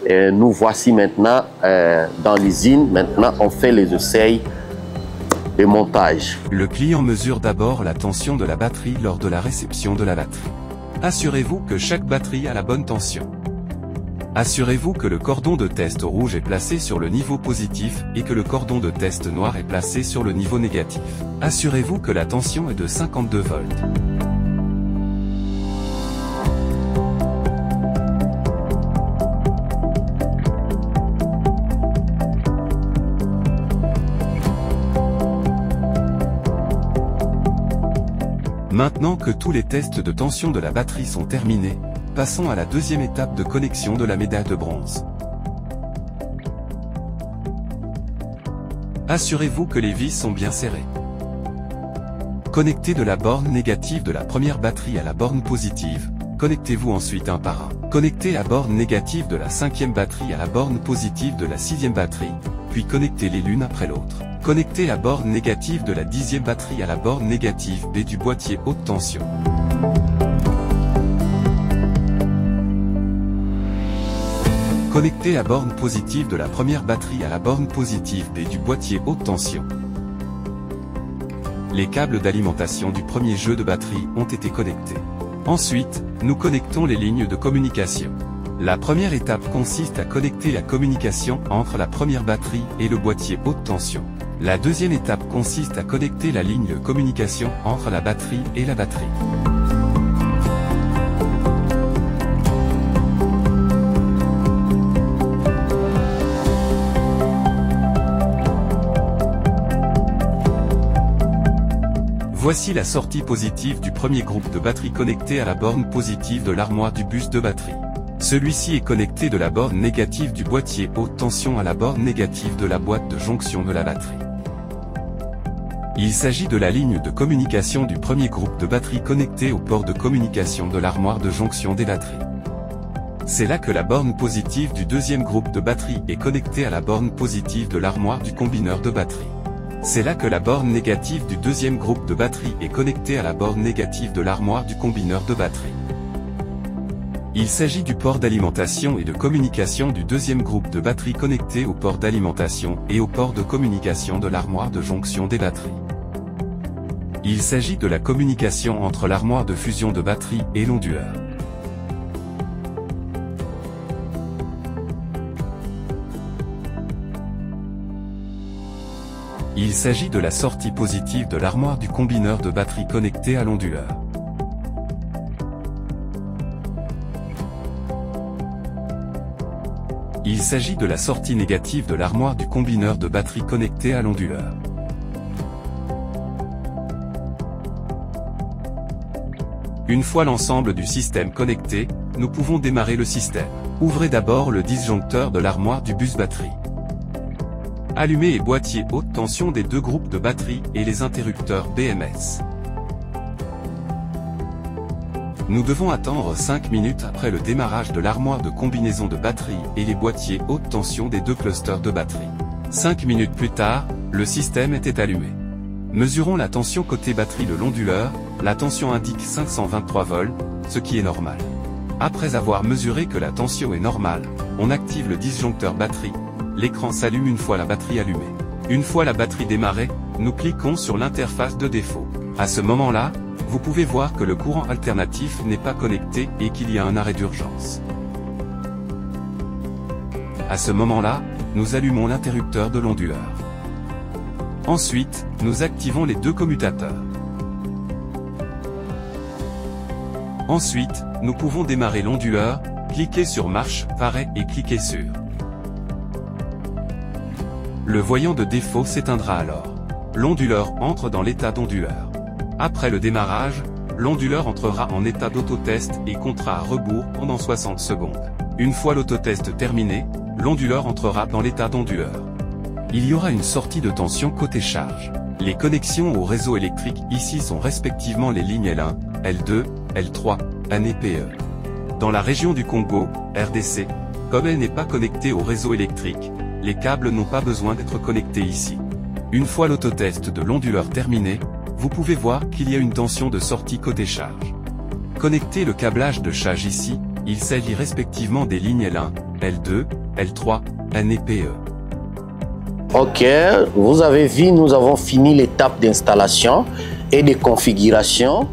Et nous voici maintenant dans l'usine. Maintenant, on fait les essais de montage. Le client mesure d'abord la tension de la batterie lors de la réception de la batterie. Assurez-vous que chaque batterie a la bonne tension. Assurez-vous que le cordon de test rouge est placé sur le niveau positif et que le cordon de test noir est placé sur le niveau négatif. Assurez-vous que la tension est de 52 volts. Maintenant que tous les tests de tension de la batterie sont terminés, passons à la deuxième étape de connexion de la médaille de bronze. Assurez-vous que les vis sont bien serrées. Connectez de la borne négative de la première batterie à la borne positive, connectez-vous ensuite un par un. Connectez la borne négative de la cinquième batterie à la borne positive de la sixième batterie, puis connectez-les l'une après l'autre. Connectez la borne négative de la 10e batterie à la borne négative B du boîtier haute tension. Connectez la borne positive de la première batterie à la borne positive B du boîtier haute tension. Les câbles d'alimentation du premier jeu de batterie ont été connectés. Ensuite, nous connectons les lignes de communication. La première étape consiste à connecter la communication entre la première batterie et le boîtier haute tension. La deuxième étape consiste à connecter la ligne de communication entre la batterie et la batterie. Voici la sortie positive du premier groupe de batterie connecté à la borne positive de l'armoire du bus de batterie. Celui-ci est connecté de la borne négative du boîtier haute tension à la borne négative de la boîte de jonction de la batterie. Il s'agit de la ligne de communication du premier groupe de batterie connecté au port de communication de l'armoire de jonction des batteries. C'est là que la borne positive du deuxième groupe de batterie est connectée à la borne positive de l'armoire du combineur de batterie. C'est là que la borne négative du deuxième groupe de batterie est connectée à la borne négative de l'armoire du combineur de batterie. Il s'agit du port d'alimentation et de communication du deuxième groupe de batterie connecté au port d'alimentation et au port de communication de l'armoire de jonction des batteries. Il s'agit de la communication entre l'armoire de fusion de batterie et l'onduleur. Il s'agit de la sortie positive de l'armoire du combineur de batterie connecté à l'onduleur. Il s'agit de la sortie négative de l'armoire du combineur de batterie connecté à l'onduleur. Une fois l'ensemble du système connecté, nous pouvons démarrer le système. Ouvrez d'abord le disjoncteur de l'armoire du bus batterie. Allumez les boîtiers haute tension des deux groupes de batterie et les interrupteurs BMS. Nous devons attendre 5 minutes après le démarrage de l'armoire de combinaison de batterie et les boîtiers haute tension des deux clusters de batterie. 5 minutes plus tard, le système était allumé. Mesurons la tension côté batterie de l'onduleur, la tension indique 523 volts, ce qui est normal. Après avoir mesuré que la tension est normale, on active le disjoncteur batterie. L'écran s'allume une fois la batterie allumée. Une fois la batterie démarrée, nous cliquons sur l'interface de défaut. À ce moment-là, vous pouvez voir que le courant alternatif n'est pas connecté et qu'il y a un arrêt d'urgence. À ce moment-là, nous allumons l'interrupteur de l'onduleur. Ensuite, nous activons les deux commutateurs. Ensuite, nous pouvons démarrer l'onduleur, cliquez sur marche, arrêt et cliquez sur. Le voyant de défaut s'éteindra alors. L'onduleur entre dans l'état d'onduleur. Après le démarrage, l'onduleur entrera en état d'autotest et comptera à rebours pendant 60 secondes. Une fois l'autotest terminé, l'onduleur entrera dans l'état d'onduleur. Il y aura une sortie de tension côté charge. Les connexions au réseau électrique ici sont respectivement les lignes L1, L2, L3, AN et PE. Dans la région du Congo, RDC, comme elle n'est pas connectée au réseau électrique, les câbles n'ont pas besoin d'être connectés ici. Une fois l'autotest de l'onduleur terminé, vous pouvez voir qu'il y a une tension de sortie côté charge. Connectez le câblage de charge ici, il s'agit respectivement des lignes L1, L2, L3, NEPE. Ok, vous avez vu, nous avons fini l'étape d'installation et de configuration.